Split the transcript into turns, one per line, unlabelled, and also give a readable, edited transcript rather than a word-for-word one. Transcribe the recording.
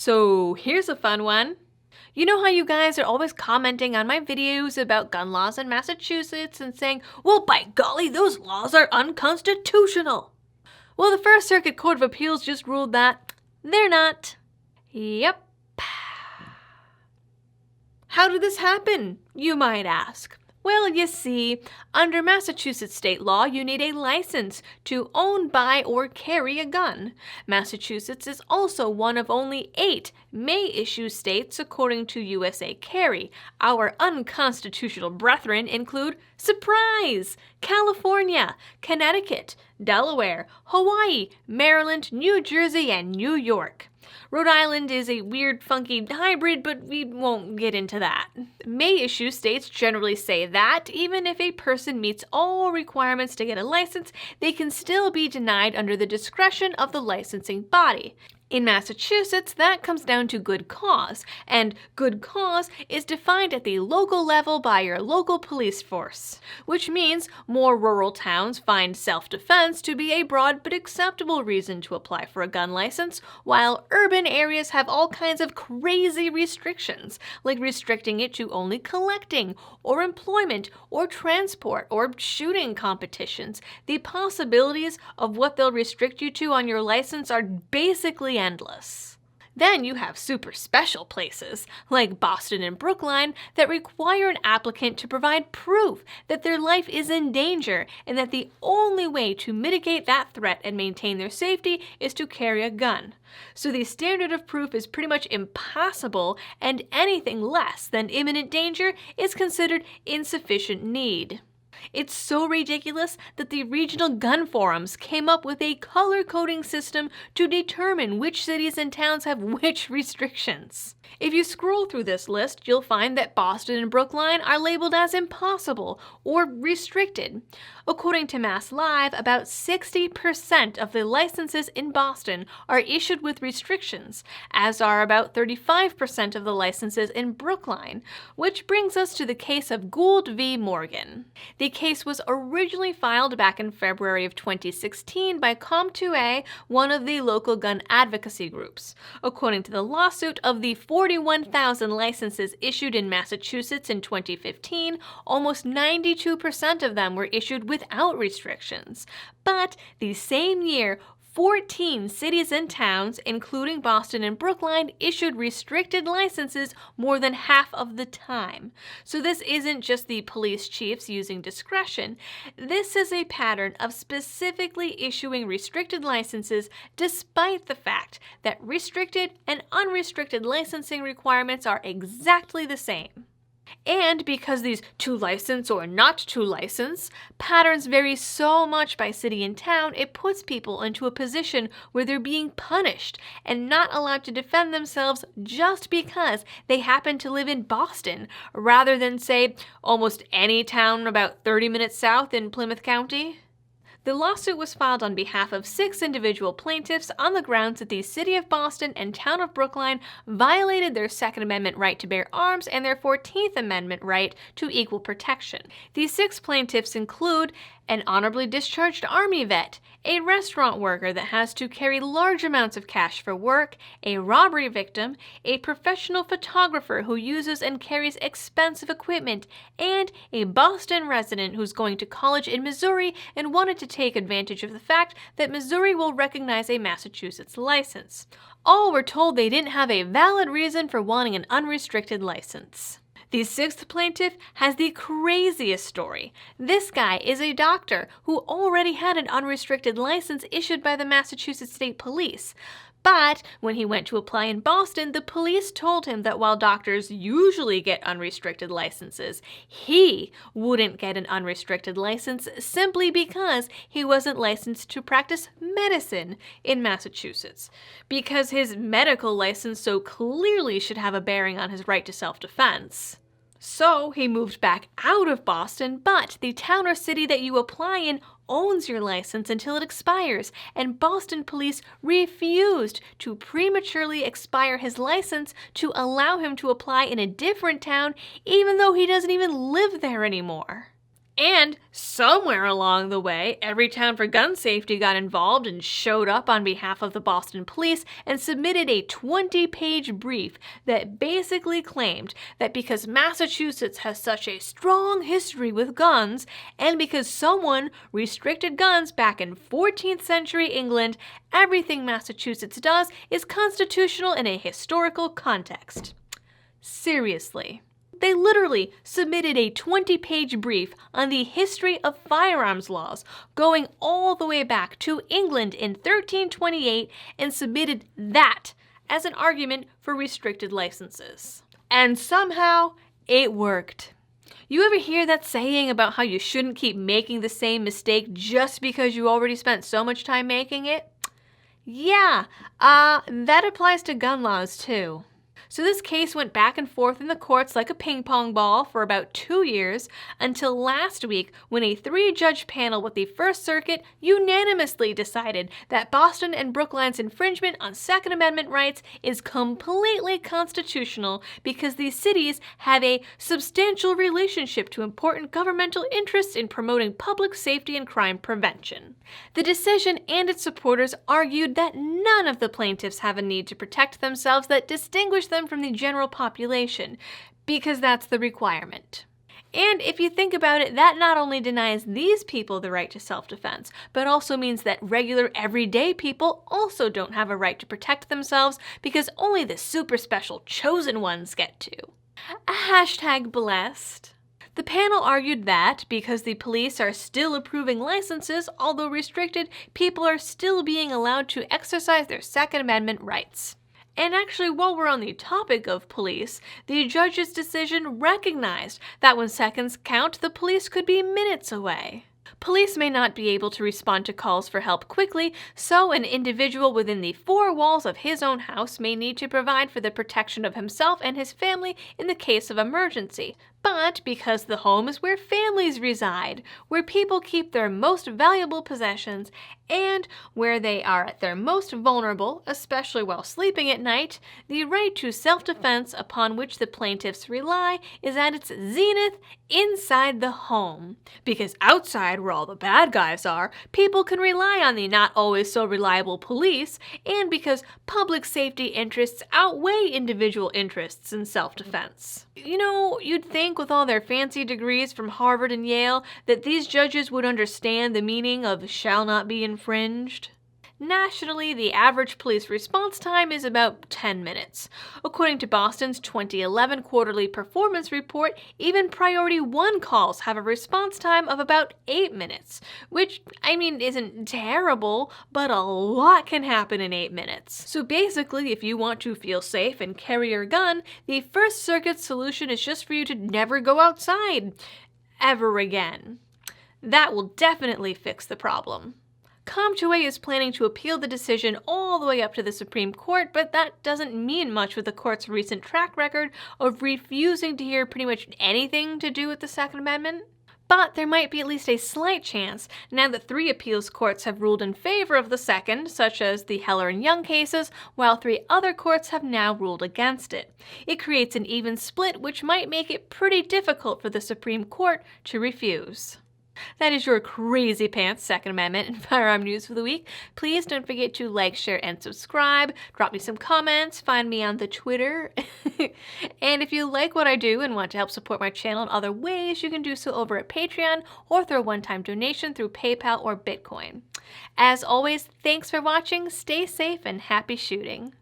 So here's a fun one. You know how you guys are always commenting on my videos about gun laws in Massachusetts and saying, well, by golly, those laws are unconstitutional. Well, the First Circuit Court of Appeals just ruled that they're not. Yep. How did this happen, you might ask? Well, you see, under Massachusetts state law, you need a license to own, buy, or carry a gun. Massachusetts is also one of only 8 may-issue states according to USA Carry. Our unconstitutional brethren include, surprise, California, Connecticut, Delaware, Hawaii, Maryland, New Jersey, and New York. Rhode Island is a weird, funky hybrid, but we won't get into that. May-issue states generally say that, even if a person meets all requirements to get a license, they can still be denied under the discretion of the licensing body. In Massachusetts, that comes down to good cause, and good cause is defined at the local level by your local police force, which means more rural towns find self-defense to be a broad but acceptable reason to apply for a gun license, while urban areas have all kinds of crazy restrictions, like restricting it to only collecting, or employment, or transport, or shooting competitions. The possibilities of what they'll restrict you to on your license are basically endless. Then you have super special places, like Boston and Brookline, that require an applicant to provide proof that their life is in danger and that the only way to mitigate that threat and maintain their safety is to carry a gun. So the standard of proof is pretty much impossible, and anything less than imminent danger is considered insufficient need. It's so ridiculous that the regional gun forums came up with a color-coding system to determine which cities and towns have which restrictions. If you scroll through this list, you'll find that Boston and Brookline are labeled as impossible or restricted. According to Mass Live, about 60% of the licenses in Boston are issued with restrictions, as are about 35% of the licenses in Brookline, which brings us to the case of Gould v. Morgan. The case was originally filed back in February of 2016 by Com2A, one of the local gun advocacy groups. According to the lawsuit, of the 41,000 licenses issued in Massachusetts in 2015, almost 92% of them were issued without restrictions. But the same year, 14 cities and towns, including Boston and Brookline, issued restricted licenses more than half of the time. So this isn't just the police chiefs using discretion. This is a pattern of specifically issuing restricted licenses despite the fact that restricted and unrestricted licensing requirements are exactly the same. And because these to license or not to license patterns vary so much by city and town, it puts people into a position where they're being punished and not allowed to defend themselves just because they happen to live in Boston, rather than, say, almost any town about 30 minutes south in Plymouth County. The lawsuit was filed on behalf of 6 individual plaintiffs on the grounds that the City of Boston and Town of Brookline violated their Second Amendment right to bear arms and their 14th Amendment right to equal protection. These 6 plaintiffs include an honorably discharged Army vet, a restaurant worker that has to carry large amounts of cash for work, a robbery victim, a professional photographer who uses and carries expensive equipment, and a Boston resident who's going to college in Missouri and wanted to take advantage of the fact that Missouri will recognize a Massachusetts license. All were told they didn't have a valid reason for wanting an unrestricted license. The 6th plaintiff has the craziest story. This guy is a doctor who already had an unrestricted license issued by the Massachusetts State Police. But when he went to apply in Boston, the police told him that while doctors usually get unrestricted licenses, he wouldn't get an unrestricted license simply because he wasn't licensed to practice medicine in Massachusetts, because his medical license so clearly should have a bearing on his right to self-defense. So he moved back out of Boston, but the town or city that you apply in owns your license until it expires, and Boston police refused to prematurely expire his license to allow him to apply in a different town, even though he doesn't even live there anymore. And somewhere along the way, Everytown for Gun Safety got involved and showed up on behalf of the Boston police and submitted a 20-page brief that basically claimed that because Massachusetts has such a strong history with guns, and because someone restricted guns back in 14th century England, everything Massachusetts does is constitutional in a historical context. Seriously. They literally submitted a 20-page brief on the history of firearms laws, going all the way back to England in 1328, and submitted that as an argument for restricted licenses. And somehow, it worked. You ever hear that saying about how you shouldn't keep making the same mistake just because you already spent so much time making it? Yeah, that applies to gun laws too. So this case went back and forth in the courts like a ping pong ball for about 2 years until last week when a 3-judge panel with the First Circuit unanimously decided that Boston and Brookline's infringement on Second Amendment rights is completely constitutional because these cities have a substantial relationship to important governmental interests in promoting public safety and crime prevention. The decision and its supporters argued that none of the plaintiffs have a need to protect themselves that distinguish them from the general population, because that's the requirement. And if you think about it, that not only denies these people the right to self-defense, but also means that regular, everyday people also don't have a right to protect themselves because only the super special chosen ones get to. #blessed. The panel argued that, because the police are still approving licenses, although restricted, people are still being allowed to exercise their Second Amendment rights. And actually, while we're on the topic of police, the judge's decision recognized that when seconds count, the police could be minutes away. Police may not be able to respond to calls for help quickly, so an individual within the 4 walls of his own house may need to provide for the protection of himself and his family in the case of emergency. But because the home is where families reside, where people keep their most valuable possessions, and where they are at their most vulnerable, especially while sleeping at night, the right to self-defense upon which the plaintiffs rely is at its zenith inside the home. Because outside, where all the bad guys are, people can rely on the not always so reliable police, and because public safety interests outweigh individual interests in self-defense. You know, you'd think with all their fancy degrees from Harvard and Yale that these judges would understand the meaning of shall not be infringed. Nationally, the average police response time is about 10 minutes. According to Boston's 2011 quarterly performance report, even Priority 1 calls have a response time of about 8 minutes, which, isn't terrible, but a lot can happen in 8 minutes. So basically, if you want to feel safe and carry your gun, the First Circuit solution is just for you to never go outside. Ever again. That will definitely fix the problem. ComToA is planning to appeal the decision all the way up to the Supreme Court, but that doesn't mean much with the court's recent track record of refusing to hear pretty much anything to do with the Second Amendment. But there might be at least a slight chance now that 3 appeals courts have ruled in favor of the second, such as the Heller and Young cases, while 3 other courts have now ruled against it. It creates an even split, which might make it pretty difficult for the Supreme Court to refuse. That is your crazy pants Second Amendment and firearm news for the week. Please don't forget to like, share, and subscribe. Drop me some comments. Find me on the Twitter. And if you like what I do and want to help support my channel in other ways, you can do so over at Patreon or through a one-time donation through PayPal or Bitcoin. As always, thanks for watching. Stay safe and happy shooting.